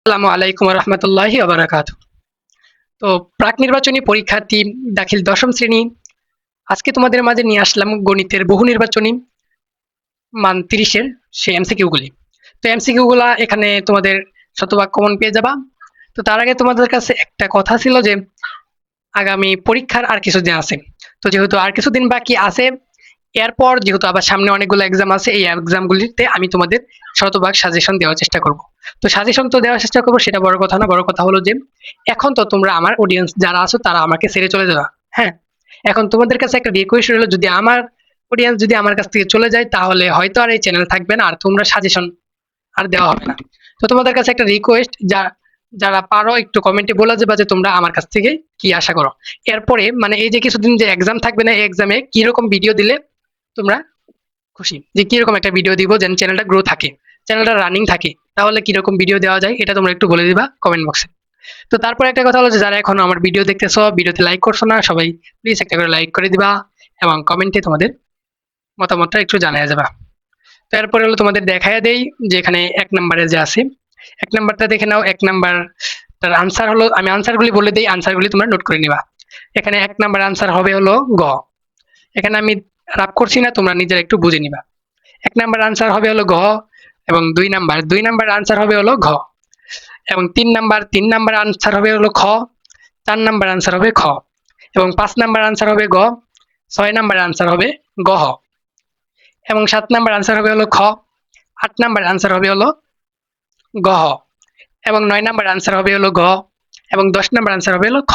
আসসালামু আলাইকুম রহমতুল্লাহি ওয়া বারাকাতুহু। তো প্রাক নির্বাচনী পরীক্ষার্থী দাখিল দশম শ্রেণী, আজকে তোমাদের মাঝে নিয়ে আসলাম গণিতের বহু নির্বাচনী মান ৩০ এর সেই এমসিকিউ গুলি। তো এমসিকিউ গুলা এখানে তোমাদের শতভাগ কমন পেয়ে যাবা। তো তার আগে তোমাদের কাছে একটা কথা ছিল যে আগামী পরীক্ষার আর কিছুদিন আছে। তো যেহেতু আর কিছুদিন বাকি আছে, এরপর যেহেতু আবার সামনে অনেকগুলো এক্সাম আছে, এই এক্সামগুলিতে আমি তোমাদের শতভাগ সাজেশন দেওয়ার চেষ্টা করব। তো সাজেশন তো দেওয়ার চেষ্টা করবো, সেটা বড় কথা না। বড় কথা হলো যে এখন তো তোমরা আমার অডিয়েন্স যারা আছো তারা আমাকে ছেড়ে চলে যাবা। হ্যাঁ, এখন তোমাদের কাছে একটা রিকোয়েস্ট রইলো, যদি আমার অডিয়েন্স যদি আমার কাছ থেকে চলে যায় তাহলে হয়তো আর এই চ্যানেল থাকবে না, আর তোমরা সাজেশন আর দেওয়া হবে না। তো তোমাদের কাছে একটা রিকোয়েস্ট, যারা পারো একটু কমেন্টে বলে যাবে যে তোমরা আমার কাছ থেকে কি আশা করো। এরপরে মানে এই যে কিছুদিন যে এক্সাম থাকবে না, এই এক্সামে কিরকম ভিডিও দিলে তোমরা খুশি, যে কিরকম একটা ভিডিও দিব যেন চ্যানেলটা গ্রো থাকে, চ্যানেলটা রানিং থাকে, তাহলে কিরকম ভিডিও দেওয়া যায় এটা তোমরা একটু বলে দিবা কমেন্ট বক্সে। তো তারপরে একটা কথা হলো যে যারা এখনো আমার ভিডিও দেখতেছো, ভিডিওতে লাইক করছো না, সবাই প্লিজ একটা করে লাইক করে দিবা এবং কমেন্টে তোমাদের মতামতটা একটু জানিয়ে যাবা। তো এরপরে হলো তোমাদের দেখায় দেই যে এখানে ১ নম্বরে যে আছে, ১ নাম্বারটা দেখে নাও। ১ নাম্বার তার আনসার হলো, আমি আনসারগুলি বলে দেই, আনসারগুলি তোমরা নোট করে নিবা। এখানে ১ নাম্বার আনসার হবে হলো গ। এখানে আমি রাব করছি না, তোমরা নিজেরা একটু বুঝে নিবা। ১ নাম্বার আনসার হবে হলো ঘ, এবং ২ নাম্বার আনসার হবে হলো ঘ, এবং ৩ নাম্বার আনসার হবে হলো খ, ৪ নাম্বার আনসার হবে খ, এবং ৫ নাম্বার আনসার হবে গ, ৬ নাম্বার আনসার হবে গহ, এবং ৭ নাম্বার আনসার হবে হলো খ, ৮ নাম্বার আনসার হবে হলো গহ, এবং ৯ নাম্বার আনসার হবে হলো গ, এবং ১০ নাম্বার আনসার হবে হলো খ,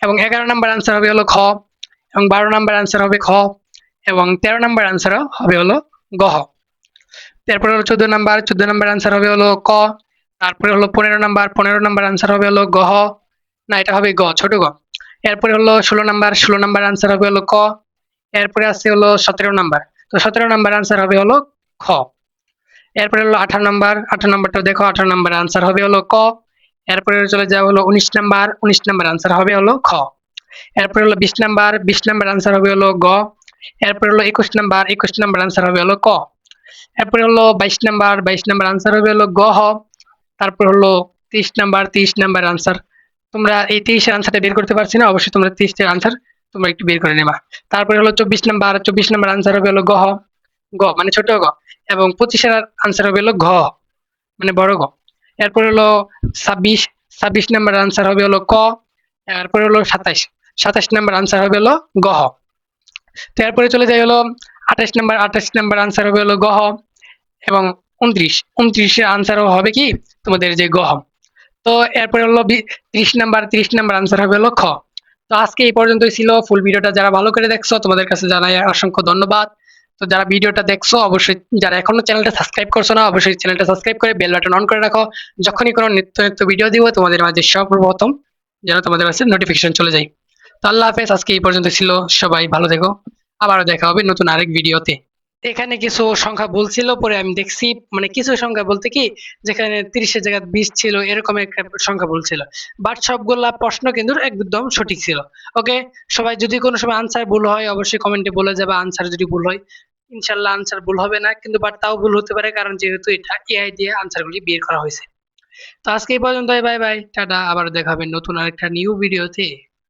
এবং ১১ নাম্বার আনসার হবে হলো খ, এবং ১২ নাম্বার আনসার হবে খ, এবং ১৩ নাম্বার আনসার হবে হলো গহ। তারপরে হলো ১৪ নাম্বার আনসার হবে হলো ক। তারপরে হলো ১৫ নাম্বার আনসার হবে হলো গহ, না এটা হবে গ, ছোট গ। এরপরে হলো ১৬ নাম্বার আনসার হবে হলো ক। এরপরে আছে হলো ১৭ নাম্বার, তো ১৭ নাম্বার আনসার হবে হলো খ। এরপরে হলো ১৮ নাম্বারটা দেখো, ১৮ নাম্বার আনসার হবে হলো ক। এরপরে চলে যাওয়া হলো ১৯ নাম্বার আনসার হবে হলো খ। এরপরে হলো ২০ নাম্বার আনসার হবে হলো গ। এরপরে হলো ২১ নাম্বার আনসার হবে হলো ক। এরপরে হলো ২২ নাম্বার আনসার হবে হলো গহ। তারপর হলো ৩০ নাম্বার আনসার। তোমরা এই ৩০ এর আনসারটা বের করতে পারছি না, অবশ্যই তোমরা ৩০ এর আনসার তোমরা একটু বের করে নেবা। তারপরে হলো ২৪ নাম্বার আনসার হবে হলো গহ, গ মানে ছোট গ, এবং ২৫ এর আনসার হবে হলো ঘ মানে বড় গ। এরপর হলো ২৬ নাম্বার আনসার হবে হলো ক। এরপরে হলো ২৭ নাম্বার আনসার হবে হলো গহ। তো এরপরে চলে যাই হলো ২৮ নাম্বার আনসার হবে হলো গহ, এবং ২৯ এর আনসার হবে কি তোমাদের যে গহ। তো এরপরে হলো ৩০ নাম্বার আনসার হবে হলো খ। তো আজকে এই পর্যন্তই ছিল। ফুল ভিডিওটা যারা ভালো করে দেখছো তোমাদের কাছে জানাই অসংখ্য ধন্যবাদ। তো যারা ভিডিওটা দেখছো অবশ্যই, যারা এখনো চ্যানেলটা সাবস্ক্রাইব করছো না অবশ্যই চ্যানেলটা সাবস্ক্রাইব করে বেল বাটন অন করে রাখো। যখনই কোনো নিত্য নিত্য ভিডিও দিব তোমাদের মাঝে সর্বপ্রথম যেন তোমাদের কাছে নোটিফিকেশন চলে যায়। তো আল্লাহ হাফেজ, আজকে এই পর্যন্ত ছিল। সবাই ভালো থেকো, আবারও দেখা হবে নতুন আরেক ভিডিওতে। এখানে কিছু সংখ্যা ভুল ছিল, পরে আমি দেখছি মানে কিছু সংখ্যা বলতে কি, যেখানে ৩০ এর জায়গায় ২০ ছিল এরকম একটা সংখ্যা ভুল ছিল, বাট সবগুলা প্রশ্ন কিন্তু একদম সঠিক ছিল। ওকে, সবাই যদি কোনো সময় আনসার ভুল হয় অবশ্যই কমেন্টে বলে যাবে। আনসার যদি ভুল হয়, ইনশাল্লাহ আনসার ভুল হবে না, কিন্তু বাট তাও ভুল হতে পারে, কারণ যেহেতু এটা এআই দিয়ে আনসারগুলি বের করা হয়েছে। তো আজকে এই পর্যন্ত, বাই বাই, টাটা, আবার দেখা হবে নতুন আরেকটা নিউ ভিডিওতে।